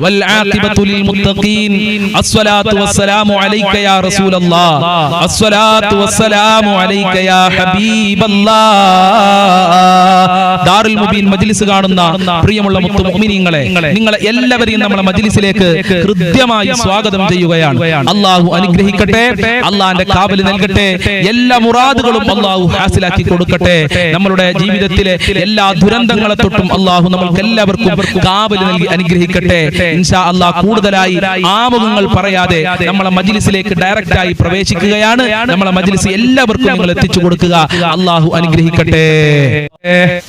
والعاقبة للمتقين الصلاة والسلام عليك يا رسول الله الصلاة والسلام عليك يا حبيب الله ദാറുൽ മുബീൻ മജ്ലിസ് കാണുന്ന പ്രിയമുള്ള മുഅ്മിനീങ്ങളെ, നിങ്ങളെ എല്ലാവരെയും നമ്മുടെ മജ്ലിസിലേക്ക് ഹൃദ്യമായി സ്വാഗതം ചെയ്യുകയാണ്. അല്ലാഹു അനുഗ്രഹിക്കട്ടെ, അല്ലാഹുവിന്റെ കാവൽ നൽകട്ടെ, എല്ലാ മുറാദുകളും അല്ലാഹു ഹാസിലാക്കി കൊടുക്കട്ടെ. നമ്മുടെ ജീവിതത്തിലെ എല്ലാ ദുരന്തങ്ങളെ തൊട്ടും അല്ലാഹു നമുക്ക് എല്ലാവർക്കും കാവൽ നൽകി അനുഗ്രഹിക്കട്ടെ. ഇൻഷാ അല്ലാഹ് കൂടുതലായി ആമുഖങ്ങൾ പറയാതെ നമ്മളെ മജ്ലിസിലേക്ക് ഡയറക്റ്റ് ആയി പ്രവേശിക്കുകയാണ്. നമ്മളെ മജ്ലിസ് എല്ലാവർക്കും നിങ്ങൾ എത്തിച്ചു കൊടുക്കുക. അല്ലാഹു അനുഗ്രഹിക്കട്ടെ.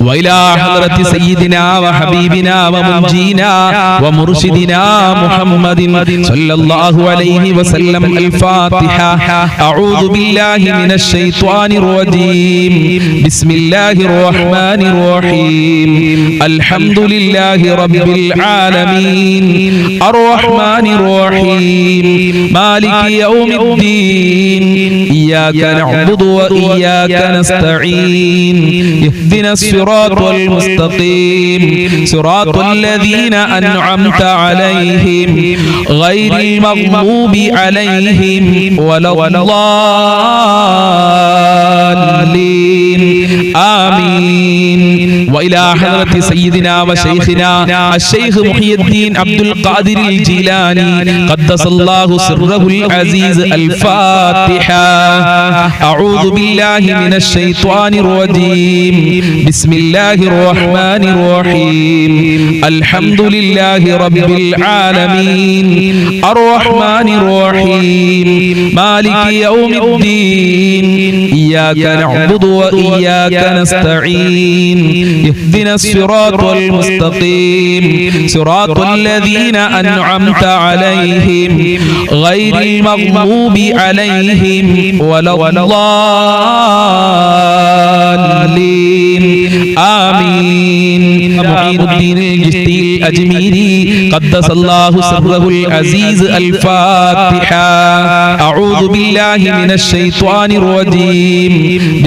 وإلى حضرة سيدنا وحبيبنا ومنجينا ومرشدنا محمد صلى الله عليه وسلم الفاتحة. أعوذ بالله من الشيطان الرجيم. بسم الله الرحمن الرحيم. الحمد لله رب العالمين الرحمن الرحيم مالك يوم الدين إياك نعبد وإياك نستعين اهدنا الصراط المستقيم صراط الذين أنعمت عليهم غير المغضوب عليهم ولا الضالين آمين. وإلى حضرة سيدنا وشيخنا الشيخ محي الدين عبد القادر الجيلاني قدس الله سره العزيز الفاتحة. أعوذ بالله من الشيطان الرجيم. بسم الله الرحمن الرحيم. الحمد لله رب العالمين الرحمن الرحيم مالك يوم الدين إياك نعبد وإياك نستعين اهدنا الصراط المستقيم صراط الذين أنعمت عليهم غير المغضوب عليهم ولا الضالين آمين. معين الدين الجشتي الأجميري قدس الله سره العزيز الفاتحة. أعوذ بالله من الشيطان الرجيم.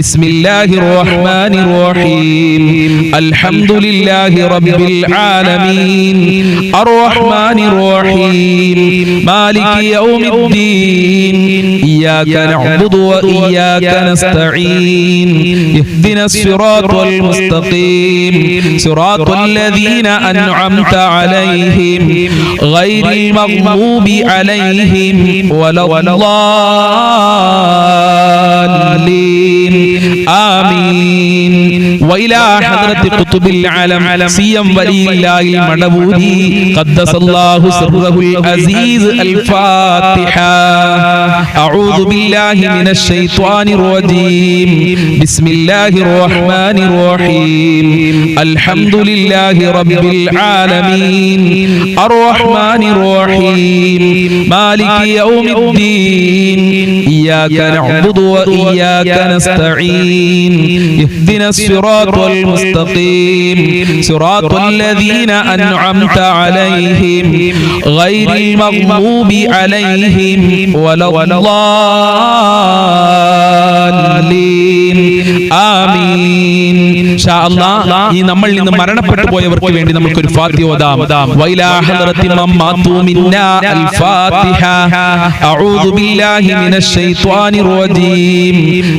بسم الله الرحمن الرحيم. الحمد لله رب العالمين الرحمن الرحيم مالك يوم الدين إياك نعبد وإياك نستعين اهدنا الصراط المستقيم صراط الذين أنعمت عليهم غير المغضوب عليهم ولا الضالين آمين. وإلى حضرة قطب العالم سيم ولي الله المدبوري قدس الله سره العزيز الفاتحة. أعوذ بالله من الشيطان الرجيم. بسم الله الرحمن الرحيم. الحمد لله رب العالمين الرحمن الرحيم مالك يوم الدين إياك نعبد وإياك نستعين اهدنا الصراط المستقيم صراط الذين أنعمت عليهم غير المغضوب عليهم ولا الضالين آمين. إن شاء الله ഈ നമ്മളിൽ നിന്ന് മരണപ്പെട്ടു പോയവർക്ക് വേണ്ടി നമുക്ക് ഒരു ഫാത്തിഹ ഓതാം. വൈലാ ഹദ്റത്തി മമ്മാതു മിന്നാ അൽ ഫാത്തിഹ. അഊദു ബില്ലാഹി മിനശ് ശൈത്വാനിർ റജീം.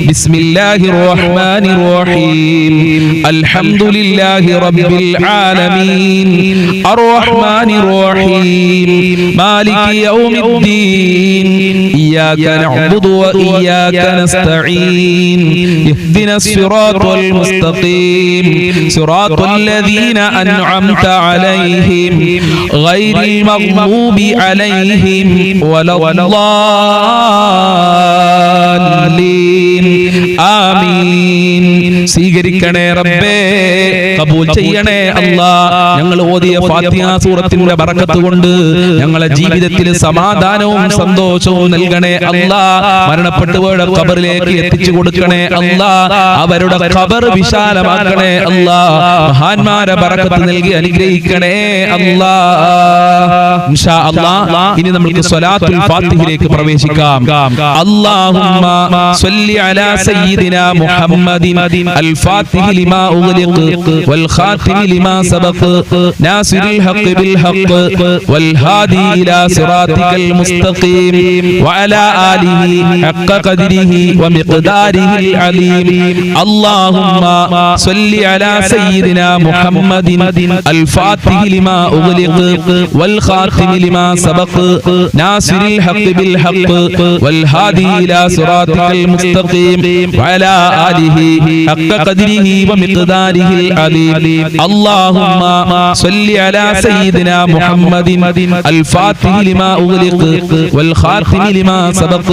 ബിസ്മില്ലാഹിർ റഹ്മാനിർ റഹീം. അൽഹംദുലില്ലാഹി റബ്ബിൽ ആലമീൻ അർറഹ്മാനിർ റഹീം മാലികി യൗമിദ്ദീൻ ഇയ്യാക നഅ്ബുദു വ ഇയ്യാക നസ്തഈൻ ഇഹ്ദിനസ് സിറാത്തൽ മുസ്തഖീം صراط الذين أنعمت عليهم غير المغضوب عليهم ولا الضالين آمين. സ്വീകരിക്കണേ റബ്ബേ, കബൂൽ ചെയ്യണേ അല്ലാഹ്. ഞങ്ങൾ ഓതിയ ഫാത്തിഹ സൂറത്തിന്റെ ബറക്കത്ത് കൊണ്ട് ഞങ്ങളെ ജീവിതത്തിൽ സമാധാനവും സന്തോഷവും നൽകണേ അല്ലാഹ്. മരണപ്പെട്ടവരുടെ ഖബറിലേക്ക് എത്തിച്ചു കൊടുക്കണേ അല്ലാഹ്. അവരുടെ ഖബർ വിശാലമാക്കണേ അല്ലാഹ്. മഹാന്മാരെ ബറക്കത്ത് നൽകി അനുഗ്രഹിക്കണേ അല്ലാഹ്. ഇൻഷാ അല്ലാഹ് ഇനി നമുക്ക് സ്വലാത്തുൽ ഫാത്തിഹയിലേക്ക് പ്രവേശിക്കാം. അല്ലാഹുമ്മ സ്വല്ലി അലാ സയ്യിദിനാ മുഹമ്മദിൻ അൽ ഫാത്തിഹി ലിമാ ഉഗ്ലിഖ് വൽ ഖാതിമി ലിമാ സബഖ നാസിറുൽ ഹഖ് ബിൽ ഹഖ് വൽ ഹാദി ഇലാ സിറാത്തിക്കൽ മുസ്തഖീം വഅലാ ആലിഹി ഹഖ്ക ഖദ്രിഹി വമിഖ്ദാരിഹിൽ അലീം. അല്ലാഹുമ്മ സ്വല്ലി അലാ സയ്യിദിനാ മുഹമ്മദിൻ അൽ ഫാത്തിഹി ലിമാ ഉഗ്ലിഖ് വൽ ഖാതിമി ലിമാ സബഖ നാസിറുൽ ഹഖ് ബിൽ ഹഖ് വൽ ഹാദി ഇലാ സിറാത്തിക്കൽ മുസ്തഖീം വഅലാ ആലിഹി ഹഖ്ക ഖദ്രിഹി വമിഖ്ദാരിഹിൽ അലീം. അല്ലാഹുമ്മ സ്വല്ലി അലാ സയ്യിദിനാ മുഹമ്മദിൻ അൽ ഫാത്തിഹി ലിമാ ഉഗ്ലിഖ് വൽ ഖാതിമി ലിമാ സബഖ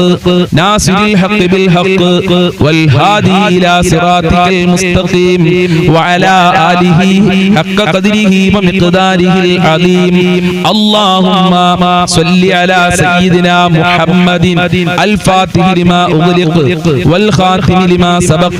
നാസിറുൽ ഹഖ് ബിൽ ഹഖ് വൽ ഹാദി ഇലാ സിറാത്തിക്കൽ മുസ്തഖീം വഅലാ ആലിഹി ഹഖ്ക ഖദ്രിഹി വമിഖ്ദാരിഹിൽ അലീം. അല്ലാഹുമ്മ സ്വല്ലി അലാ സയ്യിദിനാ മുഹമ്മദിൻ അൽ ഫാത്തിഹി ലിമാ ഉഗ്ലിഖ് വൽ ഖാതിമി ലിമാ സബഖ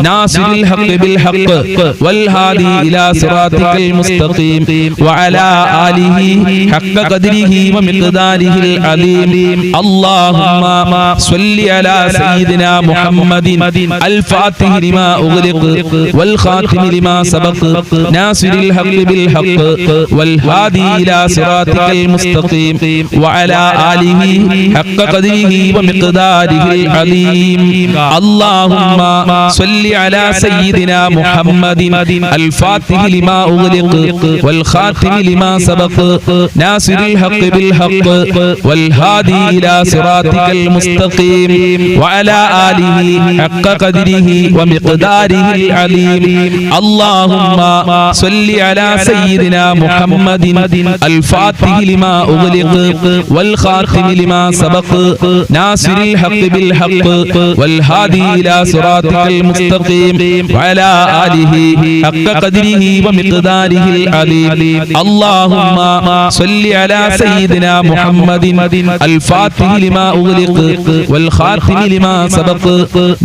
നാസിറുൽ ഹഖ് ബിൽ ഹഖ് വൽ ഹാദി ഇലാ സിറാത്തിക്കൽ മുസ്തഖീം വഅലാ ആലിഹി ഹഖ്ക ഖദ്രിഹി വമിഖ്ദാരിഹിൽ അലീം. അല്ലാഹുമ്മ സ്വല്ലി അലാ സയ്യിദിനാ മുഹമ്മദിൻ അൽ ഫാത്തിഹി ലിമാ ഉഗ്ലിഖ് വൽ ഖാതിമി ലിമാ സബഖ നാസിറുൽ ഹഖ് ബിൽ ഹഖ് വൽ ഹാദി ഇലാ സിറാത്തിക്കൽ മുസ്തഖീം വഅലാ ആലിഹി ഹഖ്ക ഖദ്രിഹി വമിഖ്ദാരിഹിൽ അലീം. അല്ലാഹുമ്മ സ്വല്ലി അലാ സയ്യിദിനാ മുഹമ്മദിൻ അൽ ഫാത്തിഹി ലിമാ ഉഗ്ലിഖ് വൽ ഖാതിമി ലിമാ സബഖ നാസിറുൽ ഹഖ് ബിൽ ഹഖ് വൽ ഹാദി ഇലാ സിറാത്തിക്കൽ മുസ്തഖീം വഅലാ ആലിഹി ഹഖ്ക ഖദ്രിഹി വമിഖ്ദാരിഹിൽ അലീം. അല്ലാഹുമ്മ സ്വല്ലി അലാ സയ്യിദിനാ മുഹമ്മദിൻ അൽ ഫാത്തിഹി ലിമാ ഉഗ്ലിഖ് വൽ ഖാതിമി ലിമാ സബഖ നാസിറുൽ ഹഖ് ബിൽ ഹഖ് വൽ ഹാദി ഇലാ സിറാത്തിക്കൽ മുസ്തഖീം വഅലാ ആലിഹി ഹഖ്ക ഖദ്രിഹി വമിഖ്ദാരിഹിൽ അലീം. അല്ലാഹുമ്മ സ്വല്ലി അലാ സയ്യിദിനാ മുഹമ്മദിൻ അൽ ഫാത്തിഹി ലിമാ ഉഗ്ലിഖ് വൽ ഖാതിമി ലിമാ സബഖ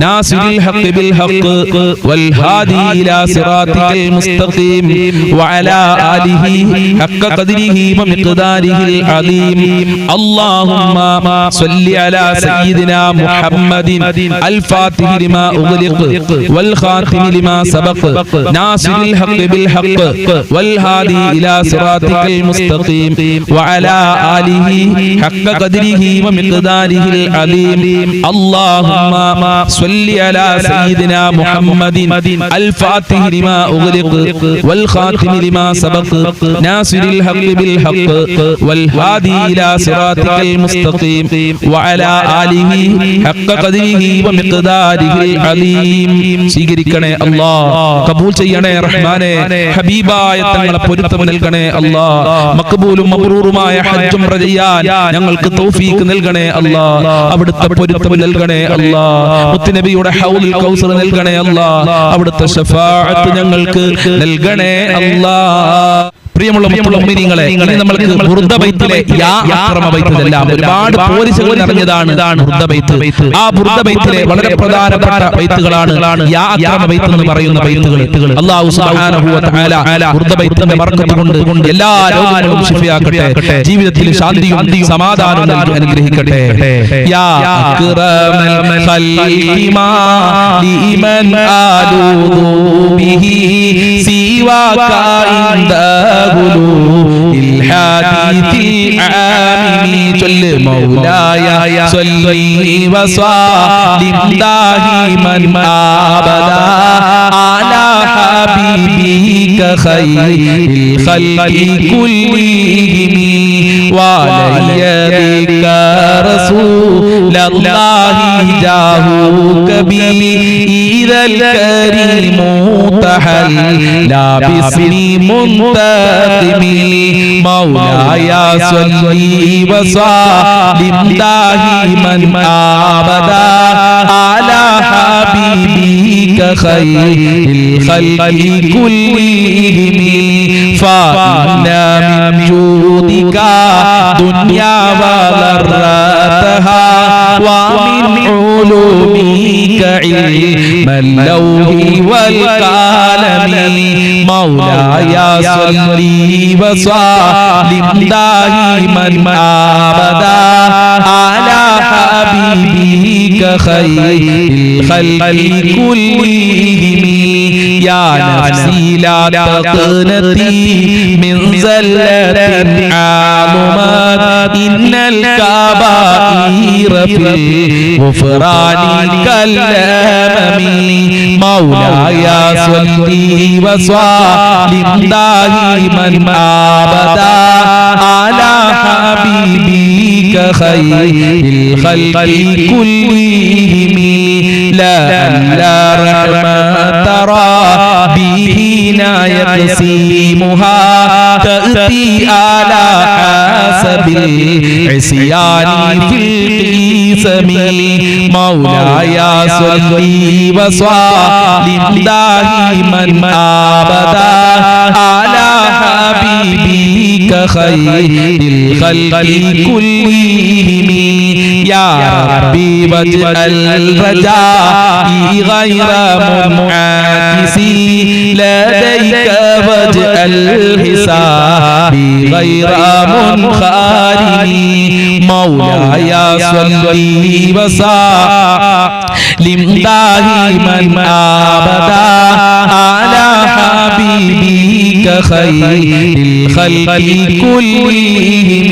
നാസിറുൽ ഹഖ് ബിൽ ഹഖ് വൽ ഹാദി ഇലാ സിറാത്തിക്കൽ മുസ്തഖീം വഅലാ ആലിഹി ഹഖ്ക ഖദ്രിഹി വമിഖ്ദാരിഹിൽ അലീം. അല്ലാഹുമ്മ സ്വല്ലി അലാ സയ്യിദിനാ മുഹമ്മദിൻ അൽ ഫാത്തിഹി ലിമാ ഉഗ്ലിഖ് വൽ ഖാതിമി ലിമാ സബഖ നാസിറുൽ ഹഖ് ബിൽ ഹഖ് വൽ ഹാദി ഇലാ സിറാത്തിക്കൽ മുസ്തഖീം വഅലാ ആലിഹി ഹഖ്ക ഖദ്രിഹി വമിഖ്ദാരിഹിൽ അലീം. അല്ലാഹുമ്മ സ്വല്ലി അലാ സയ്യിദിനാ മുഹമ്മദിൻ അൽ ഫാത്തിഹി ലിമാ ഉഗ്ലിഖ് വൽ ഖാതിമി ലിമാ സബഖ നാസിറുൽ ഹഖ് ബിൽ ഹഖ് വൽ ഹാദി ഇലാ സിറാത്തിക്കൽ മുസ്തഖീം വഅലാ ആലിഹി ഹഖ്ക ഖദ്രിഹി വമിഖ്ദാരിഹിൽ അലീം. സ്വീകരിക്കണേ അല്ലാഹ്, കബൂൽ ചെയ്യണേ റഹ്മാനേ. ഹബീബായ തങ്ങളെ പൊരുത്തം നൽകണേ അല്ലാഹ്. മഖ്ബൂലും മബ്റൂറുമായ ഹജ്ജും ഉംറ ചെയ്യാൻ ഞങ്ങൾക്ക് തൗഫീഖ് നൽകണേ അല്ലാഹ്. അവിടുത്തെ പൊരുത്തം നൽകണേ അല്ലാഹ്. മുത്തുനബിയുടെ ഹൗലുൽ കൗസർ നൽകണേ അല്ലാഹ്. അവിടുത്തെ ശഫാഅത്ത് ഞങ്ങൾക്ക് നൽകണേ അല്ലാഹ്. പ്രിയമുള്ള മുഅ്മിനീങ്ങളെ, ഇനി നമ്മൾക്ക് ബുർദ ബൈത്തിലെ യാ അക്രമ ബൈത്തിലെല്ലാം ഒരുപാട് പോരിശകൾ നിറഞ്ഞതാണ് ബുർദ ബൈത്ത്. ആ ബുർദ ബൈത്തിലെ വളരെ പ്രധാനപ്പെട്ട ബൈത്തുകളാണ് യാ അക്രമ ബൈത്ത് എന്ന് പറയുന്ന ബൈത്തുകൾ. അല്ലാഹു സുബ്ഹാനഹു വ തആല ബുർദ ബൈത്തിന്റെ ബർക്കത്ത് കൊണ്ട് എല്ലാ രോഗങ്ങളും ശിഫയാക്കട്ടെ, ജീവിതത്തിൽ ശാന്തിയും സമാധാനവും നൽകി അനുഗ്രഹിക്കട്ടെ. യാ അക്രമൽ ഖൽഖി മാ ലിമൻ ആലൂദു ബിഹി സിവാക ഇൻദ الحديث العامي صل مولاي صل وسلم دائما ابدا على حبيبك خير الخلق كلهم وليدك رسول الله جاهك به إذا الكريم تحلى باسم منتقم مولاي صل وسلم دائما ابدا على حبيبك خير الخلق كلهم فإن من جودك دنيا وضرتها ومن علومك علم اللوح والقلم مولاي صل وسلم دائما أبدا على حبيبك خير الخلق كلهم يا نفسي لا تقنطي من زلة عظمت إن الكبائر في الغفران كالأمم مولاي صل وسلم دائما أبدا على حبيبك خير الخلق كلهم لا رحمة ترى بهنا يقسمها تأتي على حسب العصيان في القسم مولاي صل وسلم دائما أبدا على حبيبك خير الخلق كلهم يا ربي واجعل رجائي غير منعكس لديك واجعل حسابي غير منخرم مولاي صل وسلم دائما أبدا على حبيبك خير الخلق كلهم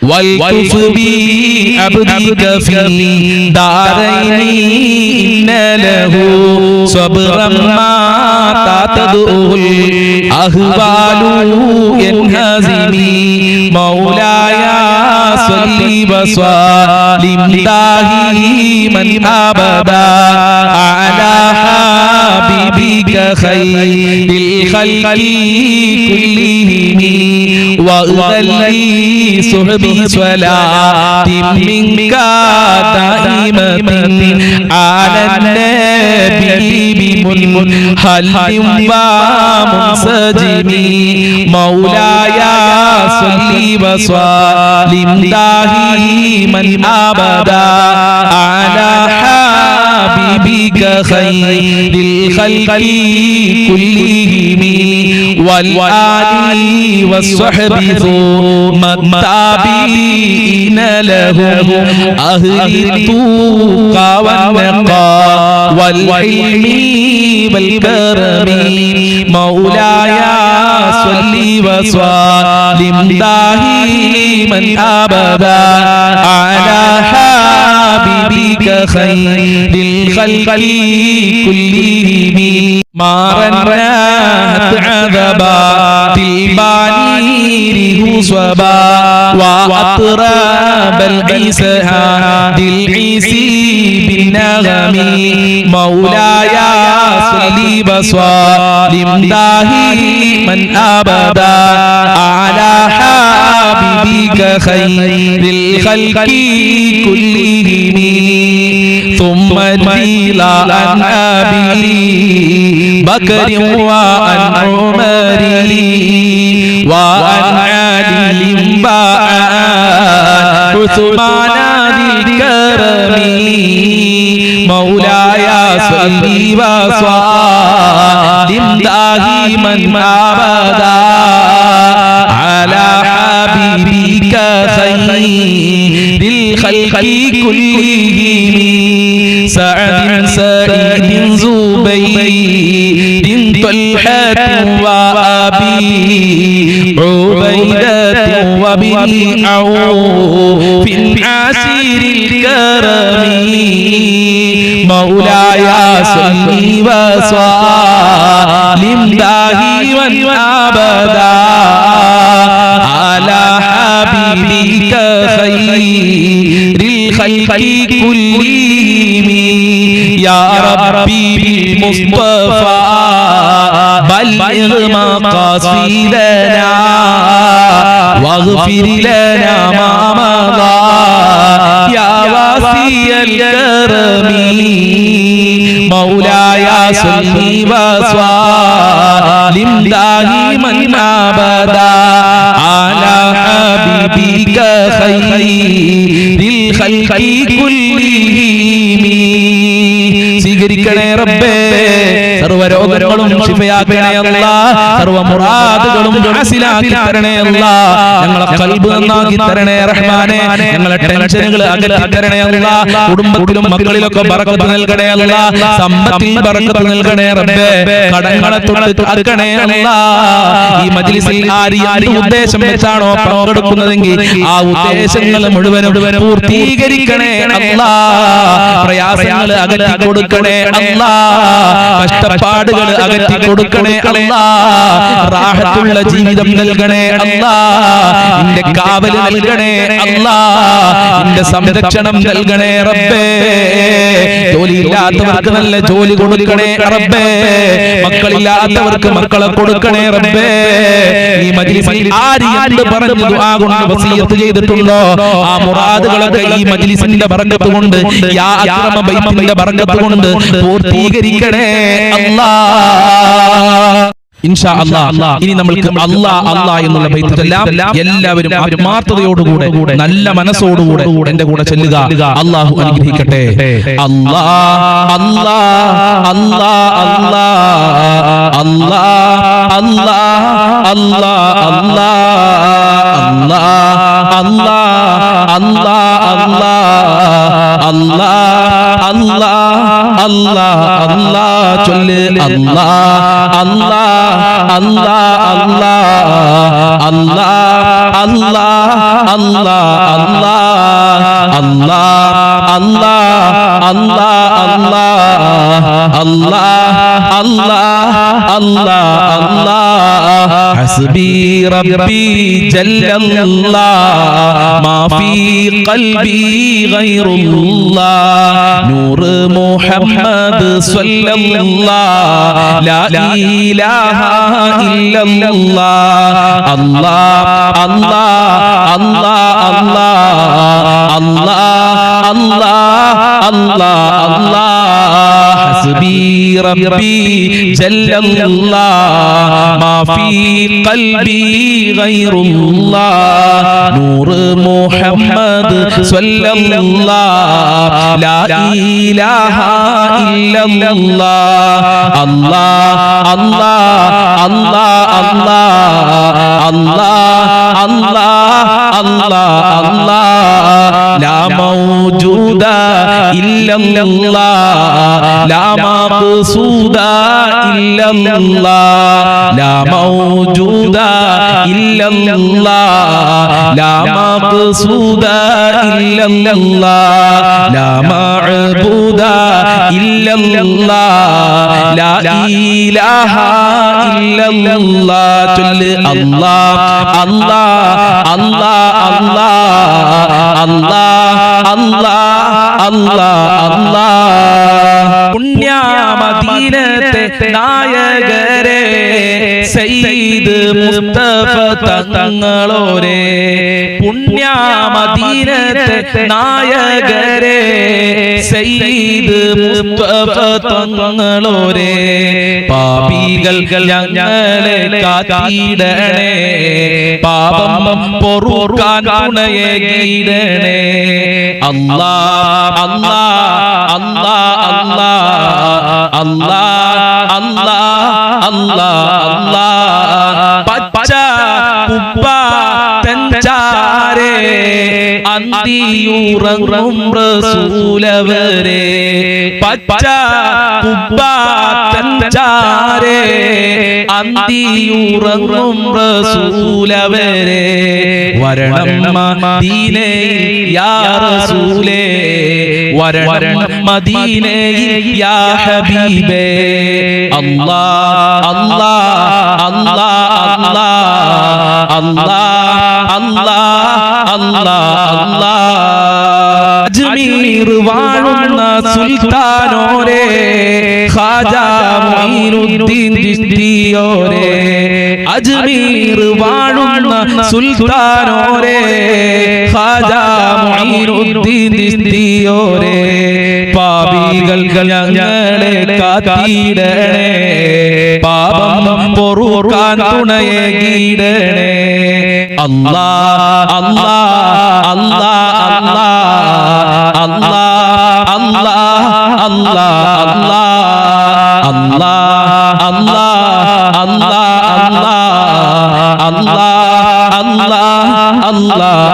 والطف بعبدك في دارين إن له صبرا ما تدعو الأهوال ينهزم مولاي صل وسلم دائما أبدا على حبيبك خير الخلق كلهم وأغلي صحبي صلاة منك دائمة على النبي بمنهل ومنسجم مولاي صل وسلم دائما أبدا على حبيبك خير الخلق كلهم والآل والصحب ثم التابعين لهم أهل التقى والنقى والعلم والكرم مولاي صل وسلم دائما أبدا على حبيبك خير الخلق كلهم ما رنات عذبات البعير هصبا وأطراب العيسى العيسي بالنغم مولاي صل وسلم دائما أبدا على حبيبك خير الخلق كلهم ثم الجيلا عن أبي بكر وعن عمر وعن علي وعن عثمان ذي الكرم مولاي صل وسلم دائما أبدا على حبيبك خير الخلق كلهم سعد سعيد زبيد طلحة وأبي عبيدة وابن عوف عسير الكرم مولاي صل وسلم دائما أبدا على حبيبك خير الخلق كلهم يا ربي بالمصطفى بلغ مقاصدنا واغفر لنا ما مضى يا واسع الكرم مولاي صل وسلم دائما أبدا على حبيبك خير ഖൽഖി കുല്ലിഹിം സ്വീകരിക്കണേ റബ്ബേ സർവ്വ രോഗങ്ങളും ശിഫയാക്കണേ അല്ലാഹ് സർവ്വ മുറാദുകളും ഹാസിലാക്കി തരണേ അല്ലാഹ് ഞങ്ങളെ ഖൽബ് നന്നാക്കി തരണേ റഹ്മാനേ ഞങ്ങളെ ടെൻഷനുകൾ അകറ്റി തരണേ അല്ലാഹ് കുടുംബത്തിലും മക്കളിലൊക്കെ ബറക്കത്ത് നൽകണേ അല്ലാഹ് സമ്പത്തിൽ ബറക്കത്ത് നൽകണേ റബ്ബേ കടങ്ങളെ തൊട്ട് കാക്കണേ അല്ലാഹ് ഈ മജ്ലിസിൽ ആര് ഉദ്ദേശം വെച്ചാണോ പങ്കെടുക്കുന്നതെങ്കിൽ ആ ഉദ്ദേശങ്ങൾ മുഴുവനും പൂർത്തീകരിക്കണേ അല്ലാഹ് പ്രയാസങ്ങൾ അകറ്റി കൊടുക്കണേ അല്ലാഹ് കഷ്ടപ്പാടുകൾ അകറ്റി കൊടുക്കണേ അല്ലാഹ് റാഹത്തുള്ള ജീവിതം നൽകണേ അല്ലാഹ് നിന്റെ കാവൽ നൽകണേ അല്ലാഹ് നിന്റെ സംരക്ഷണം നൽകണേ റബ്ബേ ജോലിയില്ലാത്തവർക്ക് നല്ല ജോലി കൊടുക്കണേ റബ്ബേ മക്കളില്ലാത്തവർക്ക് മക്കളെ കൊടുക്കണേ റബ്ബേ ഈ മജ്ലിസിൽ ആര് എന്ത് പറഞ്ഞു ദുആ കൊണ്ട് വസിയത്ത് ചെയ്തിട്ടുണ്ടോ ആ മുറാദുകളൊക്കെ ഈ മജ്ലിസിന്റെ ബറക്കത്ത് കൊണ്ട് യാ അക്രമ ബൈത്തിന്റെ ബറക്കത്ത് കൊണ്ട് പൂർത്തീകരിക്കണേ അല്ലാഹ് ഇൻഷാ അല്ലാഹ് ഇനി നമുക്ക് അല്ലാഹ് എന്നുള്ള ബൈത്തെല്ലാം എല്ലാവരും ആത്മാർത്ഥതയോടുകൂടെ നല്ല മനസ്സോടുകൂടെ എന്റെ കൂടെ ചൊല്ലുക അല്ലാഹു അനുഗ്രഹിക്കട്ടെ അല്ലാഹ് അല്ലാഹ് അല്ലാഹ് അല്ലാഹ് അല്ലാഹ് അല്ലാഹ് അല്ലാഹ് അല്ലാഹ് അല്ലാഹ് അല്ലാഹ് അല്ലാഹ് അല്ലാഹ് അല്ലാഹ് അല്ലാഹ് ചൊല്ല് അല്ലാഹ് അല്ലാഹ് Allah Allah Allah Allah Allah Allah Allah Allah Allah Allah Allah Allah Allah hasbi rabbi jallallah ma fi qalbi ghayrullah nur muhammad sallallah la ilaha illallah Allah Allah Allah Allah Allah Allah Allah Allah hasbi rabbi jallallah ma fi qalbi ghayrullah nur muhammad sallallah la ilaha illallah Allah Allah Allah Allah Allah Allah Allah Allah la mawjuda illallah la maqsuda illallah la mawjuda illallah la maqsuda illallah la ma'buda illallah la ilaha illallah ചൊല്ല് അല്ലാഹ് അല്ലാഹ് അല്ലാഹ് അല്ലാഹ് അല്ലാഹ് അല്ലാഹ് അല്ലാഹ് പുണ്യ മദീനത്തെ നായകരെ സയ്യിദ് മുസ്തഫ തങ്ങളോരെ പുണ്യ മദീനത്തെ നായകരെ സയ്യിദ് മുസ്തഫ തങ്ങളോരെ പാപികൾ ഞങ്ങളെ കാത്തിടണേ പാപം പൊറുക്കാൻ തുണയേകിടണേ അല്ലാഹ് അല്ലാഹ് അല്ലാഹ് അല്ലാഹ് അല്ലാഹ് അല്ലാഹ് അല്ലാഹ് പച്ച കുപ്പ തഞ്ചാരേ അന്തിയുറങ്ങും റസൂലവരെ പച്ച കുപ്പ തഞ്ചാരേ അന്തിയുറങ്ങും റസൂലവരെ വരണം മദീനയിൽ യാ റസൂലേ വരണം മദീനയിൽ യാ ഹബീബേ അല്ലാഹ് അല്ലാഹ് അല്ലാഹ് അല്ലാഹ് അല്ലാഹ് അല്ലാഹ് അല്ലാഹ് അജ്മീർ വാഴുന്ന സുൽത്താനോരേ ഖാജാ മുഈനുദ്ദീൻ ചിശ്തിയോരേ അജ്മീർ വാഴുന്ന സുൽത്താനോരേ ഖാജാ മുഈനുദ്ദീൻ ചിശ്തിയോരേ പാപികൾ ഞങ്ങളെ കാത്തിടണേ പാപം പൊറുക്കാൻ തുണയേകിടണേ അല്ലാഹ് അല്ലാഹ് അല്ലാഹ്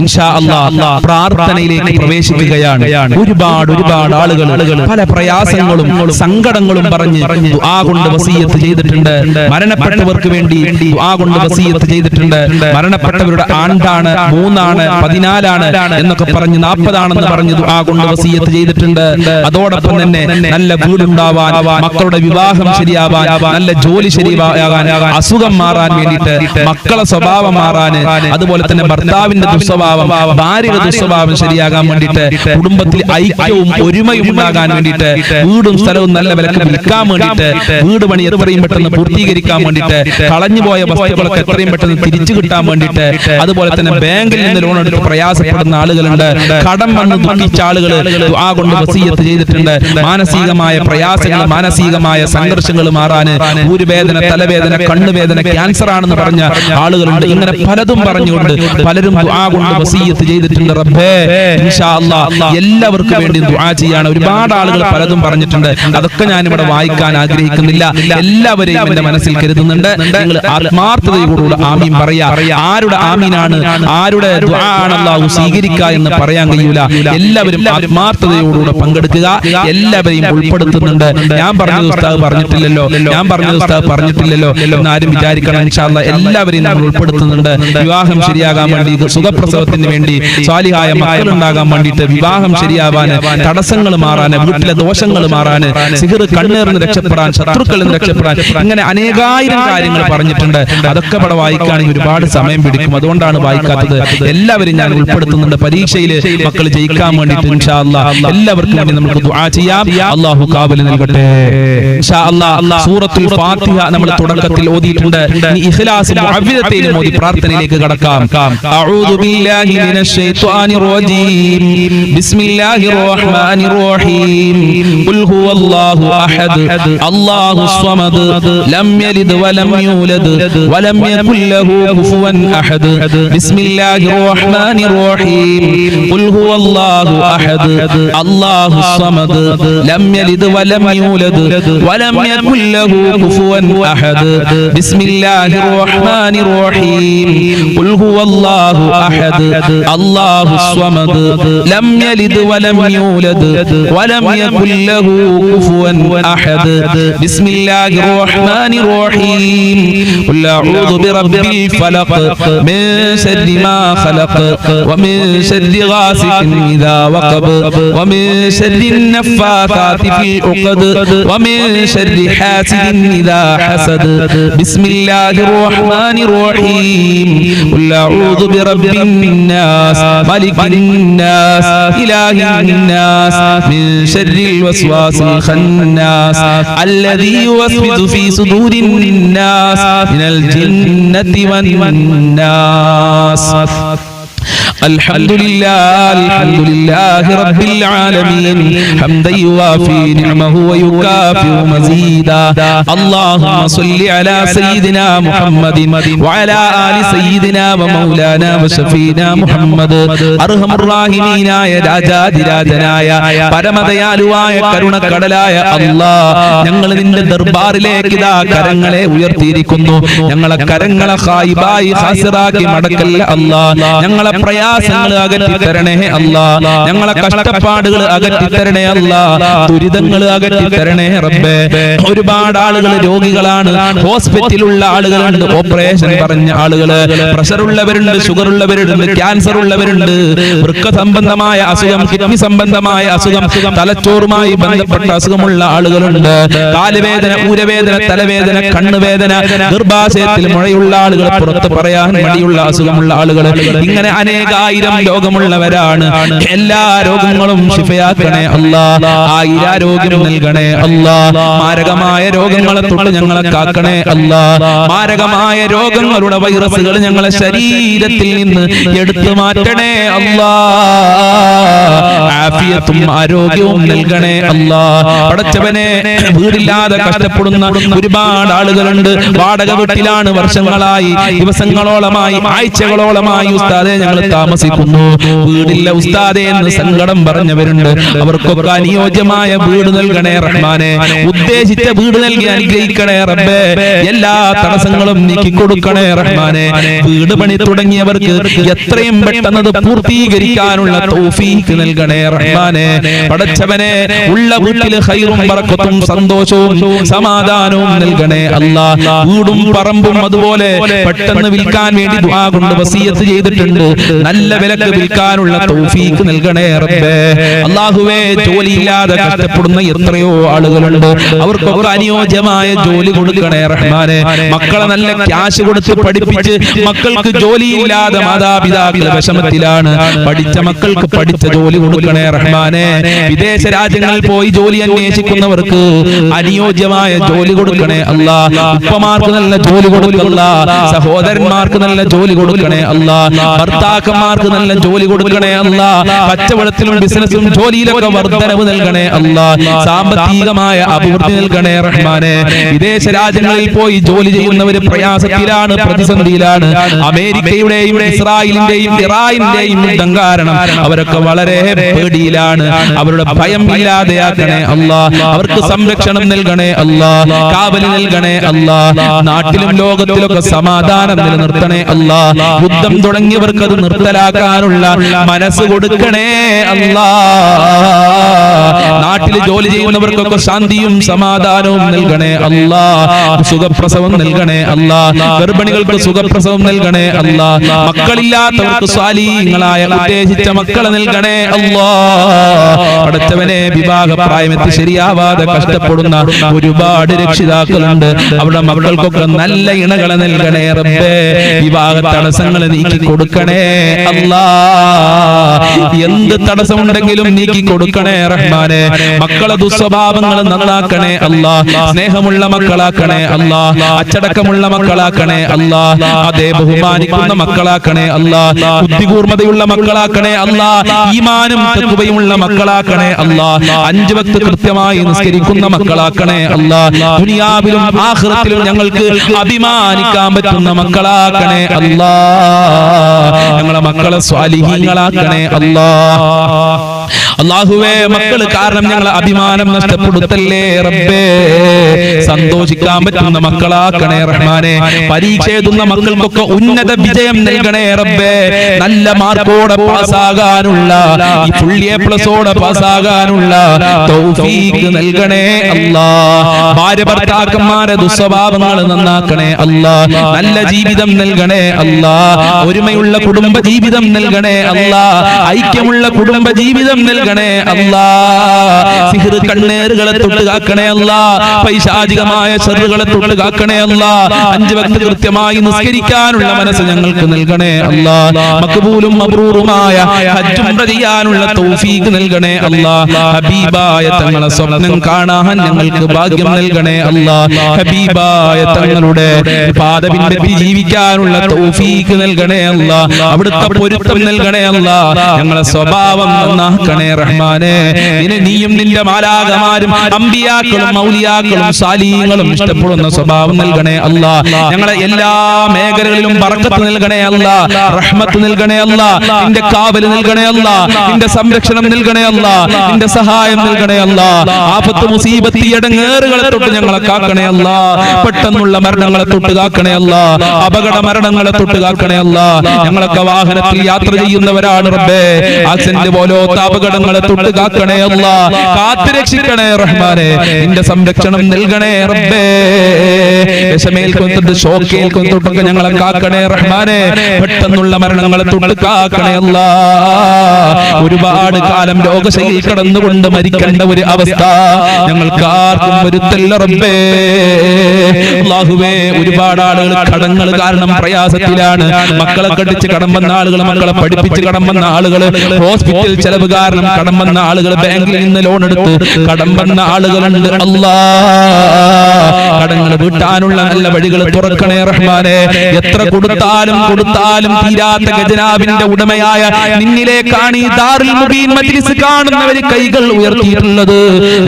ഇൻഷാ അല്ലാഹ് പ്രാർത്ഥനയിലേക്ക് പ്രവേശിക്കുകയാണ്. ഒരുപാട് ആളുകൾ പല പ്രയാസങ്ങളും സങ്കടങ്ങളും പറഞ്ഞ് ദുആ കൊണ്ട് വസിയത്ത് ചെയ്തിട്ടുണ്ട്. മരണപ്പെട്ടവർക്ക് വേണ്ടി ദുആ കൊണ്ട് വസിയത്ത് ചെയ്തിട്ടുണ്ട്. മരണപ്പെട്ടവരുടെ ആണ്ടാണ്, 3 14 എന്നൊക്കെ പറഞ്ഞ് 40 ആണെന്ന് പറഞ്ഞ് ദുആ കൊണ്ട് വസിയത്ത് ചെയ്തിട്ടുണ്ട്. അതോടൊപ്പം തന്നെ നല്ല വീടുണ്ടാവാൻ, മക്കളുടെ വിവാഹം ശരിയാവാൻ, നല്ല ജോലി ശരിയാകാൻ, അസുഖം മാറാൻ വേണ്ടിയിട്ട്, മക്കളെ സ്വഭാവം മാറാൻ, അതുപോലെ തന്നെ ഭർത്താവിന്റെ ദുസ്വഭാവം, ഭാര്യയുടെ ദുസ്വഭാവം ശരിയാകാൻ വേണ്ടിയിട്ട്, കുടുംബത്തിൽ ഐക്യവും ഒരുമയും ഉണ്ടാകാൻ വേണ്ടിയിട്ട്, വീടും സ്ഥലവും നല്ല വിലക്ക് വിൽക്കാൻ വേണ്ടിയിട്ട്, വീട് പണി എത്രയും പെട്ടെന്ന് പൂർത്തീകരിക്കാൻ വേണ്ടിയിട്ട്, കളഞ്ഞുപോയ വസ്തുക്കളൊക്കെ എത്രയും പെട്ടെന്ന് തിരിച്ചു കിട്ടാൻ വേണ്ടിയിട്ട്, അതുപോലെ തന്നെ ബാങ്കിൽ നിന്ന് ലോൺ എടുത്ത് പ്രയാസപ്പെടുന്ന ആളുകളുണ്ട്, കടം വന്ന് ദുഃഖിച്ച ആളുകൾ ദുആ കൊണ്ട് വസിയത്ത് ചെയ്തിട്ടുണ്ട്. മാനസികമായ പ്രയാസങ്ങൾ, മാനസികമായ സംഘർഷങ്ങൾ മാറാൻ, ഊരുവേദന, തലവേദന, കണ്ണുവേദന, ക്യാൻസർ ആണെന്ന് പറഞ്ഞ ആളുകളുണ്ട്. ഇങ്ങനെ പലതും പറഞ്ഞുകൊണ്ട് പലരും ദുആ കൊണ്ട് വസിയത്ത് ചെയ്തിട്ടുണ്ട്. റബ്ബേ ഇൻഷാ അല്ലാഹ് എല്ലാവർക്കും വേണ്ടി ദുആ ചെയ്യാണ്. ഒരുപാട് ആളുകൾ പലതും പറഞ്ഞിട്ടുണ്ട്. അതൊക്കെ ഞാൻ ഇവിടെ വായിക്കാൻ ആഗ്രഹിക്കുന്നില്ല. എല്ലാവരെയും എന്റെ മനസ്സിൽ കരുതുന്നുണ്ട്. നിങ്ങൾ ആത്മാർത്ഥതയോടുകൂടി ആമീൻ പറയാ. ആരുടെ ആമീനാണ്, ആരുടെ ദുആ ആണ് അല്ലാഹു സ്വീകരിക്കുക എന്ന് പറയാൻ കഴിയൂല. എല്ലാവരും ആത്മാർത്ഥതയോടുകൂടി പങ്കെടുക്കുക. എല്ലാവരെയും ഉൾപ്പെടുത്തുന്നുണ്ട്. ഞാൻ പറഞ്ഞത് ഉസ്താദ് പറഞ്ഞിട്ടില്ലല്ലോ എന്നാരും വിചാരിക്കണം. ഇൻഷാ അല്ലാഹ് എല്ലാവരെയും നമ്മൾ ഉൾപ്പെടുത്തുന്നുണ്ട്. വിവാഹം ശരിയാകാൻ വേണ്ടി, സുഖപ്രസവത്തിന് വേണ്ടി, സ്വാലിഹായ മക്കൾ ഉണ്ടാകാൻ വേണ്ടിയിട്ട്, വിവാഹം ശരിയാവാൻ, തടസ്സങ്ങൾ മാറാൻ, വീട്ടിലെ ദോഷങ്ങൾ മാറാൻ, സിഹർ കണ്ണേറിന് രക്ഷപ്പെടാൻ, ശത്രുക്കളിൽ നിന്ന് രക്ഷപ്പെടാൻ, ഇങ്ങനെ അനേകായിരം കാര്യങ്ങൾ പറഞ്ഞിട്ടുണ്ട്. അതൊക്കെ ഇവിടെ വായിക്കുകയാണെങ്കിൽ ഒരുപാട് സമയം പിടിക്കും. അതുകൊണ്ടാണ് വായിക്കാത്തത്. എല്ലാവരും ഞാൻ ഉൾപ്പെടുത്തുന്നുണ്ട്. പരീക്ഷയിൽ മക്കൾ ജയിക്കാൻ വേണ്ടിയിട്ട് ഇൻഷാ അല്ലാഹ് എല്ലാവർക്കും വേണ്ടി നമുക്ക് ദുആ ചെയ്യാം. അല്ലാഹു കാബിൽ നൽകട്ടെ ഇൻഷാ അല്ലാഹ്. സൂറത്തുൽ ഫാത്തിഹ നമ്മൾ തുടക്കത്തിൽ ഓതിയിട്ടുണ്ട്. ഇനി ഇഖ്ലാസ് മുഅവ്വിദതയിലും ഓതി പ്രാർത്ഥനയിലേക്ക് കടക്കാം. അഊദു ബില്ലാഹി മിനശ് ശൈത്വാനിർ റജീം. ബിസ്മില്ലാഹിർ റഹ്മാനിർ റഹീം. ഖുൽ ഹുവല്ലാഹു അഹദ് അല്ലാഹുസ് സ്വമദ് ലം യലിദ് വലം യൂലദ് വലം യകുൽ ലഹു കുഫുവൻ അഹദ്. ബിസ്മില്ലാഹിർ റഹ്മാനിർ റഹീം. ഖുൽ ഹുവല്ലാഹു അഹദ് അല്ലാഹുസ് സ്വമദ് ലം യലിദ് വലം യൂലദ് വലം യകുൽ ലഹു കുഫുവൻ അഹദ്. ബിസ്മില്ലാഹിർ റഹ്മാനിർ റഹീം. ഖുൽ ഹുവല്ലാഹു അഹദ് അല്ലാഹുസ് സ്വമദ് ലം യലിദ് വലം യൂലദ് വലം യകുൽ ലഹു കുഫുവൻ അഹദ്. ബിസ്മില്ലാഹിർ റഹ്മാനിർ റഹീം. ഖുൽ അഊദു ബിറബ്ബിൽ ഫലഖ് മിൻ ശർരി മാ ഖലഖ് വമിൻ ശർരി ഗാസിഖിൻ ഇദാ വഖബ് വമിൻ ശർരി النفاثات في العقد ومن شر حاسد إذا حسد. بسم الله الرحمن الرحيم. قل أعوذ برب الناس ملك الناس إله الناس من شر الوسواس الخناس الذي يوسوس في صدور الناس من الجنة والناس. الحمد لله رب العالمين حمدا يوافي نعمه ويكافئ مزيدا. اللهم صل على سيدنا محمد وعلى آل سيدنا ومولانا وشفينا محمد. أرحم الراحمين ആയ രാജാധിരാജനായ പരമദയാലുവായ കരുണക്കടലായ അല്ലാഹ്, ഞങ്ങൾ നിന്റെ ദർബാറിലേക്ക് ഇതാ കരങ്ങളെ ഉയർത്തിയിരിക്കുന്നു. ഞങ്ങളെ കരങ്ങളെ ഖായിബായി ഖാസിറാക്കി മടക്കല്ല അല്ലാഹ്. ഞങ്ങളെ പ്രയാസങ്ങൾ അകറ്റി തരണേ അല്ലാഹ്. ഞങ്ങളെ കഷ്ടപ്പാടുകൾ അകറ്റി തരണേ അല്ലാഹ്. ദുരിതങ്ങൾ അകറ്റി തരണേ റബ്ബേ. ഒരുപാട് ആളുകൾ രോഗികളാണ്, ഹോസ്പിറ്റലിലുള്ള ആളുകളുണ്ട്, ഓപ്പറേഷൻ പറഞ്ഞ ആളുകള്, പ്രഷർ ഉള്ളവരുണ്ട്, ഷുഗർ ഉള്ളവരുണ്ട്, ക്യാൻസർ ഉള്ളവരുണ്ട്, വൃക്ക സംബന്ധമായ അസുഖം, കിഡ്നി സംബന്ധമായ അസുഖം, തലച്ചോറുമായി ബന്ധപ്പെട്ട അസുഖമുള്ള ആളുകളുണ്ട്, കാലുവേദന, ഊരവേദന, തലവേദന, കണ്ണുവേദന, ഗർഭാശയത്തിൽ മുഴയുള്ള ആളുകൾ, പുറത്ത് പറയാൻ മടിയുള്ള അസുഖമുള്ള ആളുകൾ, ഇങ്ങനെ അനേകായിരം രോഗമുള്ളവരാണ്. എല്ലാ രോഗങ്ങളും ശിഫയാക്കണേ അല്ലാഹ്. ആയിരാരോഗ്യം നൽകണേ അല്ലാഹ്. മാരകമായ രോഗങ്ങളെ തൊട്ട് ഞങ്ങളെ കാക്കണേ അല്ലാഹ്. മാരകമായ രോഗങ്ങളുടെ വൈറസുകൾ ഞങ്ങളെ ശരീരത്തിൽ നിന്ന് എടുത്തു മാറ്റണേ അല്ലാഹ്. ആഫിയത്തും ആരോഗ്യവും നൽകണേ അല്ലാഹ്. പടച്ചവനെ, വീടില്ലാതെ കഷ്ടപ്പെടുന്ന ഒരുപാട് ആളുകളുണ്ട്. വാടക വീട്ടിലാണ് വർഷങ്ങളായി, ദിവസങ്ങളോളമായി, ആഴ്ചകളോളമായി ഉസ്താദേ ഞങ്ങൾ താമസിക്കുന്നു. വീടില്ല ഉസ്താദേ എന്ന് സങ്കടം പറഞ്ഞവരുണ്ട്. അവർക്കൊക്കെ അനുയോജ്യമായ വീട് നൽകണേ റഹ്മാനെ. ഉദ്ദേശിച്ച വീട് നൽകി അനുഗ്രഹിക്കണേ റബ്ബേ. എല്ലാ തടസ്സങ്ങളും നീക്കി കൊടുക്കണേ റഹ്മാനെ. വീട് പണി തുടങ്ങിയവർക്ക് എത്രയും പെട്ടെന്ന് പൂർത്തീകരിക്കാനുള്ള തൗഫീഖ് നൽകണേ റഹ്മാനെ. പടച്ചവനെ, ഉള്ള വീട്ടിൽ ഖൈറും ബറക്കത്തും സന്തോഷവും സമാധാനവും നൽകണേ അല്ലാഹ്. വീടും പറമ്പും അതുപോലെ പെട്ടെന്ന് വിൽക്കാൻ വേണ്ടി ദുആ കൊണ്ട് വസിയത്ത് ചെയ്തിട്ടുണ്ട്. നല്ല വിലക്ക് വിൽക്കാനുള്ള തൗഫീഖ് നൽകണേ റബ്ബേ. അല്ലാഹുവേ, ജോലിയില്ലാതെ കഷ്ടപ്പെടുന്ന എത്രയോ ആളുകളുണ്ട്. അവർക്കൊക്കെ അനുയോജ്യമായ ജോലി കൊടുക്കണേ റഹ്മാനെ. മക്കളെ നല്ല ക്യാഷ് കൊടുത്ത് പഠിപ്പിച്ച് മക്കൾക്ക് ജോലിയില്ലാതെ മാതാപിതാക്കൾ വിഷമത്തിലാണ്. പഠിച്ച മക്കൾക്ക് പഠിച്ച ജോലി കൊടുക്കണേ റഹ്മാനെ. വിദേശ രാജ്യങ്ങളിൽ പോയി ജോലി അന്വേഷിക്കുന്നവർക്ക് അനുയോജ്യമായ ജോലി കൊടുക്കണേ അല്ലാഹ്. ഉപ്പമാർക്ക് നല്ല ജോലി കൊടുക്കല്ല, സഹോദരന്മാർക്ക് നല്ല ജോലി കൊടുക്കണേ അല്ലാഹ്. ഭർത്താക്കന്മാർക്ക് നല്ല ജോലി കൊടുക്കണേ അല്ലാഹ്. കച്ചവടത്തിലും ബിസിനസ്സിലും ജോലിയിലൊക്കെ വർധനവ് നൽകണേ അല്ലാഹ്. സാമ്പത്തികമായ അഭിവൃദ്ധി നൽകണേ റഹ്മാനെ. വിദേശ രാജ്യങ്ങളിൽ പോയി ജോലി ചെയ്യുന്നവര് പ്രയാസത്തിലാണ്, പ്രതിസന്ധിയിലാണ്. അമേരിക്കയുടെയും ഇസ്രായേലിന്റെയും ഇറാനിന്റെയും യുദ്ധം കാരണം അവരൊക്കെ വളരെ പേടിയിലാണ്. അവരുടെ ഭയം ഇല്ലാതെയാക്കണേ അല്ലാഹ്. അവർക്ക് സംരക്ഷണം നൽകണേ അല്ലാഹ്. കാവൽ നൽകണേ അല്ലാഹ്. നാട്ടിലും ലോകത്തിലൊക്കെ സമാധാനം നിലനിർത്തണേ അല്ലാഹ്. യുദ്ധം തുടങ്ങിയവർക്ക് അത് നിർത്തലാക്കാനുള്ള മനസ്സ് കൊടുക്കണേ അല്ലാഹ്. നാട്ടിൽ ജോലി ചെയ്യുന്നവർക്കൊക്കെ ശാന്തിയും സമാധാനവും നൽകണേ അല്ലാഹ്. സുഖപ്രസവം നൽകണേ അല്ലാഹ്. ഗർഭിണികൾക്ക് സുഖപ്രസവം നൽകണേ അല്ലാഹ്. മക്കളില്ലാത്തവർക്ക് സ്വാലിഹീങ്ങളായ ഉദ്ദേശിച്ച മക്കളെ നൽകണേ അല്ലാഹ്. അടുത്തവനെ വിവാഹ പ്രായമെത്തി ശരിയാവാതെ കഷ്ടപ്പെടുന്ന ഒരുപാട് രക്ഷിതാക്കളുണ്ട്. അവരുടെ മക്കൾക്കൊക്കെ നല്ല ഇണകളെ നൽകണേ റബ്ബേ. വിവാഹ തടസ്സങ്ങൾ നീക്കി കൊടുക്കണേ അല്ലാഹ്. എന്ത് തടസ്സമുണ്ടെങ്കിലും നീക്കി കൊടുക്കണേ റഹ്മാനെ. മക്കളെ ദുസ്വഭാവങ്ങൾ നന്നാക്കണേ അല്ലാഹ്. സ്നേഹമുള്ള മക്കളാക്കണേ അല്ലാഹ്. അച്ചടക്കമുള്ള മക്കളാക്കണേ അല്ലാഹ്. അതേ ബഹുമാനിക്കുന്ന മക്കളാക്കണേ അല്ലാഹ്. ബുദ്ധികൂർമ്മതയുള്ള മക്കളാക്കണേ അല്ലാഹ്. ഈമാനും തഖ്വയുമുള്ള മക്കളാക്കണേ അല്ലാഹ്. 5 വക്ത് കൃത്യമായി നിസ്കരിക്കുന്ന മക്കളാക്കണേ അല്ലാഹ്. ദുനിയാവിലും ആഖിറത്തിലും ഞങ്ങൾക്ക് അഭിമാനിക്കാൻ പറ്റുന്ന മക്കളാക്കണേ അല്ലാഹ്. ഞങ്ങളെ മക്കളെ സ്വാലിഹീങ്ങളാക്കണേ അല്ലാഹ്. അല്ലാഹുവേ, മക്കൾ കാരണം ഞങ്ങളെ അഭിമാനം നഷ്ടപ്പെടുത്തല്ലേ റബ്ബേ. സന്തോഷിക്കാൻ പറ്റുന്ന മക്കളാക്കണേ റഹ്മാനെ. പരീക്ഷ എഴുതുന്ന മക്കൾക്കൊക്കെ ഉന്നത വിജയം നൽകണേ റബ്ബേ. നല്ല മാർക്കോടെ പാസ്സാകാനുള്ള, ഈ ഫുൾ എ പ്ലസോടെ പാസ്സാകാനുള്ള തൗഫീഖ് നൽകണേ അല്ലാഹ്. ഭാര്യ ഭർത്താക്കന്മാരെ ദുസ്വഭാവങ്ങൾ നന്നാക്കണേ അല്ലാഹ്. നല്ല ജീവിതം നൽകണേ അല്ലാഹ്. ഒരുമയുള്ള കുടുംബ ജീവിതം നൽകണേ അല്ലാഹ്. ഐക്യമുള്ള കുടുംബ ജീവിതം നൽകണേ അല്ലാഹ്. സിഹ്ർ കണ്ണേറുകളെ തൊട്ട് കാക്കണേ അല്ലാഹ്. പൈശാചികമായ ശർറുകളെ തൊട്ട് കാക്കണേ അല്ലാഹ്. 5 വക്ത് കൃത്യമായി നിസ്കരിക്കാനുള്ള മനസ്സ് ഞങ്ങൾക്ക് നൽകണേ അല്ലാഹ്. മഖ്ബൂലും മബ്റൂറുമായ ഹജ്ജ് ഉംറ ചെയ്യാനുള്ള തൗഫീഖ് നൽകണേ അല്ലാഹ്. ഹബീബായ തങ്ങളെ സ്വപ്നം കാണാൻ ഞങ്ങൾക്ക് ഭാഗ്യം നൽകണേ അല്ലാഹ്. ഹബീബായ തങ്ങളുടെ പാത പിൻപറ്റി ജീവിക്കാനുള്ള തൗഫീഖ് നൽകണേ അല്ലാഹ്. അവിടുത്തെ പൊരുത്തം നൽകണേ അല്ലാഹ്. ഞങ്ങളെ സ്വഭാവം നന്നാക്കണേ റഹ്മാനെ. നീയും നിന്റെ മാലാഖമാരും അമ്പിയാക്കളും മൗലിയാക്കളും സാലിഹീങ്ങളും ഇഷ്ടപ്പെടുന്ന സ്വഭാവം നൽകണേ അല്ലാഹ്. ഞങ്ങളെ എല്ലാ മേഖലകളിലും ബർക്കത്ത് നൽകണേ അല്ലാഹ്. റഹ്മത്ത് നൽകണേ അല്ലാഹ്. നിന്റെ കാവൽ നൽകണേ അല്ലാഹ്. നിന്റെ സംരക്ഷണം നൽകണേ അല്ലാഹ്. നിന്റെ സഹായം നൽകണേ അല്ലാഹ്. ആപത്ത് മുസീബത്ത് ഇടങ്ങേറുകളെ തൊട്ട് ഞങ്ങളെ കാക്കണേ അല്ലാഹ്. പെട്ടെന്നുള്ള മരണങ്ങളെ തൊട്ട് കാക്കണേ അല്ലാഹ്. അപകട മരണങ്ങളെ തൊട്ട് കാക്കണേ അല്ലാഹ്. ഞങ്ങളൊക്കെ വാഹനത്തിൽ യാത്ര ചെയ്യുന്നവരാണ് റബ്ബേ. ആക്സിഡന്റ് പോലത്തെ അപകടങ്ങളെ തൊട്ട് കാക്കണേ അല്ലാഹ്. കാത്തു രക്ഷിക്കണേ റഹ്മാനെ. നിന്റെ സംരക്ഷണം നൽകണേ റബ്ബേ. വിഷമേൽക്കൊണ്ടിട്ട് ഷോക്കേൽക്കൊണ്ടിട്ടൊക്കെ ഞങ്ങളെ കാക്കണേ റഹ്മാനെ. പെട്ടെന്നുള്ള മരണങ്ങളെ തൊട്ട് കാക്കണേ അല്ലാഹ്. ഒരുപാട് കാലം രോഗശൈലിയിൽ കടന്നുകൊണ്ട് മരിക്കേണ്ട ഒരു അവസ്ഥ ഞങ്ങൾക്ക് ആർക്കും വരുത്തല്ല റബ്ബേ. അല്ലാഹുവേ, ഒരുപാട് ആളുകൾ കടങ്ങൾ കാരണം പ്രയാസത്തിലാണ്. മക്കളെ കടിച്ച് കടം വന്ന ആളുകൾ, മക്കളെ പഠിപ്പിച്ച് കടം വന്ന ആളുകൾ, ഹോസ്പിറ്റൽ ചെലവ് കാരണം കടം വന്ന ആളുകൾ, ബാങ്കിൽ നിന്ന് ലോൺ എടുത്ത് കടം വന്ന ആളുകളുണ്ട്. അല്ലാഹ്, കടങ്ങൾ വീട്ടാനുള്ള നല്ല വഴികൾ തുറക്കണേ റഹ്മാനെ. എത്ര കൊടുത്താലും തീരാത്ത ഖജനാവിന്റെ ഉടമയായ നിന്നിലേക്കാണ് ഈ ദാറുൽ മുബീൻ മജ്ലിസ് കാണുന്നവര് കൈകൾ ഉയർത്തിയിട്ടുള്ളത്.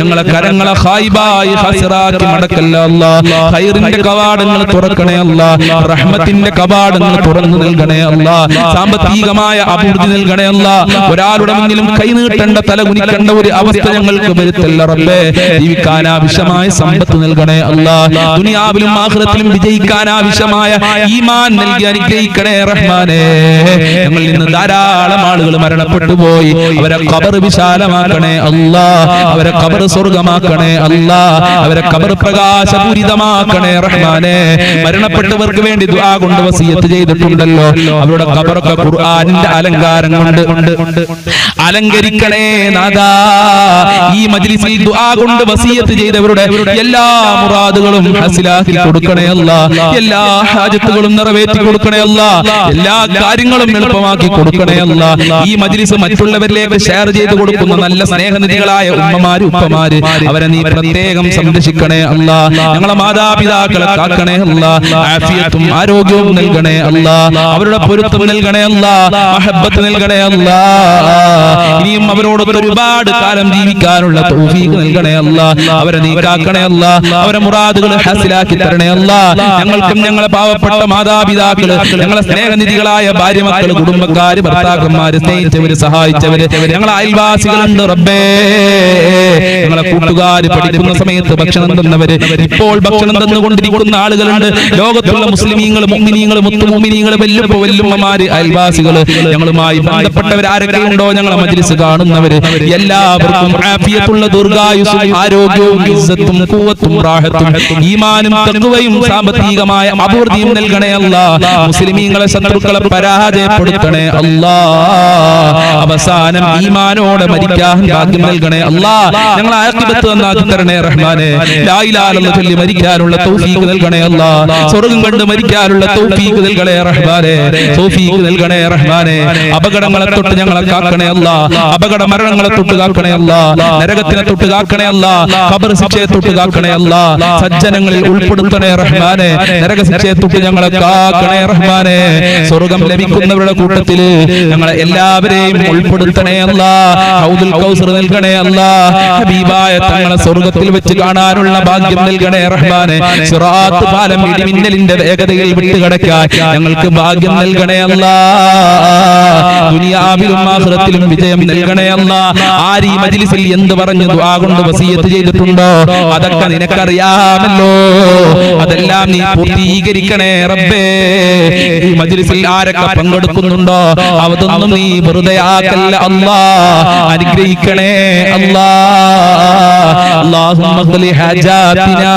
ഞങ്ങളെ കരങ്ങളെ ഖായിബായി ഹസിറാക്കി മടക്കല്ല അല്ലാഹ്. ഖൈറിന്റെ കവാടങ്ങൾ തുറക്കണേ അല്ലാഹ്. റഹ്മത്തിന്റെ കവാടങ്ങൾ തുറന്നു നൽകണേ അല്ലാഹ്. സാമ്പത്തികമായ അഭിവൃദ്ധി നൽകണേ അല്ലാഹ്. ഒരാളുടെ മുന്നിലും കൈ നീട്ടേണ്ട തല കുനിക്കേണ്ട ഒരു അവസ്ഥ ഞങ്ങൾക്ക് വരുത്തല്ല റബ്ബേ. ജീവിക്കാൻ ആവശ്യമായ സമ്പത്ത് നൽകണേ അല്ലാഹ്. ദുനിയാവിലും ആഖിറത്തിലും വിജയിക്കാൻ ആവശ്യമായ ഈമാൻ നൽകി അനുഗ്രഹിക്കണേ റഹ്മാനേ. ഞങ്ങളിൽ നിന്ന് ധാരാളം ആളുകൾ മരണപ്പെട്ടു പോയി. അവരെ ഖബർ വിശാലമാക്കണേ അല്ലാഹ്. അവരെ ഖബർ സ്വർഗ്ഗമാക്കണേ അല്ലാഹ്. അവരെ ഖബർ പ്രകാശപൂരിതമാക്കണേ റഹ്മാനേ. മരണപ്പെട്ടവർക്ക് വേണ്ടി ദുആ കൊണ്ട് വസിയത്ത് ചെയ്തിട്ടുണ്ടല്ലോ, അവരുടെ ഖബറൊക്കെ ഖുർആനിന്റെ അലങ്കാരം കൊണ്ട് അലങ്കരിക്കണേ നാദാ. ഈ മജ്ലിസിൽ ദുആ കൊണ്ട് വസിയത്ത് ചെയ്തവരുടെ എല്ലാ മുറാദുകളും ഹസിലാക്കി കൊടുക്കണേ അല്ലാഹ്. എല്ലാ ഹാജത്തുകളും നിറവേറ്റി കൊടുക്കണേ അല്ലാഹ്. എല്ലാ കാര്യങ്ങളും എളുപ്പമാക്കി കൊടുക്കണേ അല്ലാഹ്. ഈ മജ്ലിസ് മറ്റുള്ളവരിലേക്ക് ഷെയർ ചെയ്ത് കൊടുക്കുന്ന നല്ല സ്നേഹനിധികളായ ഉമ്മമാര് ഉപ്പമാര് അവരെ നീ പ്രത്യേകം സംരക്ഷിക്കണേ അല്ലാഹ്. ഞങ്ങളെ മാതാപിതാക്കളെ കാക്കണേ അല്ലാഹ്. ആഫിയത്തും ആരോഗ്യവും നൽകണേ അല്ലാഹ്. അവരുടെ പൊരുത്തം നൽകണേ അല്ലാഹ്. മഹബ്ബത്ത് നൽകണേ അല്ലാഹ്. ഇനിയും അവരോടൊപ്പം ഒരുപാട് കാലം ജീവിക്കാനുള്ള തൗഫീഖ് നൽകണേ അല്ലാഹ്. അവരെ നീ കാക്കണേ അല്ലാഹ്. അവരെ മുറാദുകൾ ഹാസിലാക്കി തരണേ അല്ലാഹ്. ഞങ്ങൾക്കും ഞങ്ങളെ പാവപ്പെട്ട മാതാപിതാക്കള്, ഞങ്ങളെ സ്നേഹനിധികളായ ഭാര്യ മക്കള്, കുടുംബക്കാര്, ഭർത്താക്കന്മാര്, സ്നേഹിച്ചവര്, സഹായിച്ചവര്, ഞങ്ങളെ അയൽവാസികളുണ്ട് റബ്ബേ. ഞങ്ങളെ കൂട്ടുകാര്, പഠിക്കുന്ന സമയത്ത് ഭക്ഷണം തന്നവര്, ഇപ്പോൾ ഭക്ഷണം തന്നുകൊണ്ടിരിക്കുന്ന ആളുകളുണ്ട്. ലോകത്തുള്ള മുസ്ലിമീങ്ങൾ, മുഅ്മിനീങ്ങൾ, മുത്തുമുഅ്മിനീങ്ങൾ, വല്ലുമ്മമാര്, അയൽവാസികള്, ഞങ്ങളുമായി ബന്ധപ്പെട്ടവർ ആരൊക്കെ ഉണ്ടോ ഞങ്ങളെ മജ്ലിസ് കാണുന്നവര് എല്ലാവർക്കും ആഫിയത്തുള്ള ദീർഘായുസ്സും ആരോഗ്യവും ഇസ്സത്തും ഖുവത്തും റാഹത്തും ഈമാനും തഖ്വയും സാമ്പത്തികമായ അഭിവൃദ്ധിയും നൽകണേ അല്ലാഹ്. മുസ്ലിമീങ്ങളെ ശത്രുക്കളെ പരാജയപ്പെടുത്തണേ അല്ലാഹ്. അവസാനം ഈമാനോടെ മരിക്കാൻ ഭാഗ്യം നൽകണേ അല്ലാഹ്. ഞങ്ങളെ ആഖിബത്ത് നന്നാക്കി തരണേ റഹ്മാനേ. ലാ ഇലാഹ ഇല്ലല്ലാഹ് ചൊല്ലി മരിക്കാനുള്ള തൗഫീഖ് നൽകണേ അല്ലാഹ്. സ്വർഗ്ഗം കണ്ട് മരിക്കാനുള്ള തൗഫീഖ് നൽകണേ റഹ്മാനേ. തൗഫീഖ് നൽകണേ റഹ്മാനേ. അപകടങ്ങളെ തൊട്ട് ഞങ്ങളെ കാക്കണേ അല്ലാഹ്. അപകട മരണങ്ങളെ തൊട്ട് കാക്കണേ അല്ലാഹ്. നരകത്തിനെ തൊട്ട് കാക്കണേ അല്ലാഹ്. ഖബർ ശിക്ഷയെ തൊട്ട് കാക്കണേ അല്ലാഹ്. സജ്ജനങ്ങളിൽ ഉൾപ്പെടുത്തണേ റഹ്മാനേ. നരക ശിക്ഷയെ തൊട്ട് ഞങ്ങളെ കാക്കണേ റഹ്മാനേ. സ്വർഗ്ഗം ലഭിക്കുന്നവരുടെ കൂട്ടത്തിൽ ഞങ്ങളെ എല്ലാവരെയും ഉൾപ്പെടുത്തണേ അല്ലാഹ്. ഹൗദുൽ കൗസർ നൽകണേ അല്ലാഹ്. ഹബീബായ തങ്ങളെ സ്വർഗ്ഗത്തിൽ വെച്ച് കാണാനുള്ള ഭാഗ്യം നൽകണേ റഹ്മാനേ. സിറാത്ത് പാലം ഇടിമിന്നലിന്റെ വേഗതയിൽ വിട്ടുകടക്കാൻ ഞങ്ങൾക്ക് ഭാഗ്യം നൽകണേ അല്ലാഹ്. ദുനിയാവിലും ആഖിറത്തിലും വിജയം നൽകണേ അല്ലാഹ്. ആര് ഈ മജ്ലിസിൽ എന്ത് പറഞ്ഞു ദുആ കൊണ്ട് വസിയത്ത് ചെയ്തിട്ടുണ്ടോ അതൊക്കെ നിനക്കറിയാമല്ലോ. അതെല്ലാം നീ പൂർത്തീകരിക്കണേ റബ്ബേ. ഈ മജ്ലിസിൽ ആരൊക്കെ പങ്കെടുക്കുന്നുണ്ടോ അതൊന്നും നീ വെറുതെ ആക്കല്ല അല്ലാഹ്. അനുഗ്രഹിക്കണേ അല്ലാഹ്. അല്ലാഹുമ്മ ഖ്ലി ഹജാതിനാ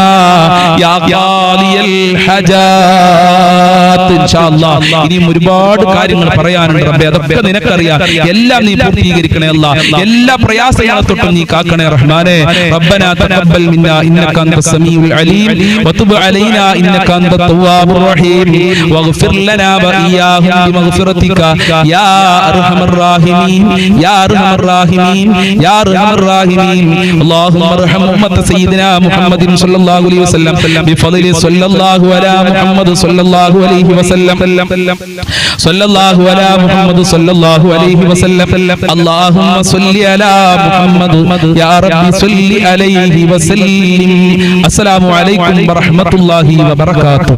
യാ ഖാലിയൽ ഹജാത്ത്. ഇൻഷാ അല്ലാഹ് ഇനിയും ഒരുപാട് കാര്യങ്ങൾ പറയാനുണ്ട് റബ്ബേ. അതൊക്കെ നിനക്കറിയാം. എല്ലാം നീ പൂർത്തീകരിക്കണേ അല്ലാഹ്. എല്ലാ പ്രയാസങ്ങളെ തൊട്ടും നീ കാക്കണേ റഹ്മാനേ. റബ്ബനാ തഖബ്ബൽ മിന്നാ ഇന്നക അൻതസ് സമീഉൽ അലീം വതുബ് അലൈനാ ഇന്നക അൻതത് തവ്വാബുർ റഹീം വഗ്ഫിർ ലനാ വഇയ്യാഹും ബിമഗ്ഫിറതിക യാ അർഹമർ റഹീമീൻ യാ അർഹമർ റഹീമീൻ യാ അർഹമർ റഹീമീൻ. അല്ലാഹുമ്മ അർഹം ഉമ്മത സയ്യിദിനാ മുഹമ്മദിൻ സ്വല്ലല്ലാഹു അലൈഹി വസല്ലം ബിഫളലി സ്വല്ലല്ലാഹു അലാ മുഹമ്മദ് സ്വല്ലല്ലാഹു അലൈഹി വസല്ലം സ്വല്ലല്ലാഹു അലാ മുഹമ്മദ് സ്വല്ലല്ലാഹു അലൈഹി വസല്ലം. അല്ലാഹുമ്മ സ്വല്ലി അലാ മുഹമ്മദ് യാ റബ്ബി സ്വല്ലി അലൈഹി വസല്ലിം. അസ്സലാമു അലൈക്കും വറഹ്മത്തുള്ളാഹി വബറകാതുഹു.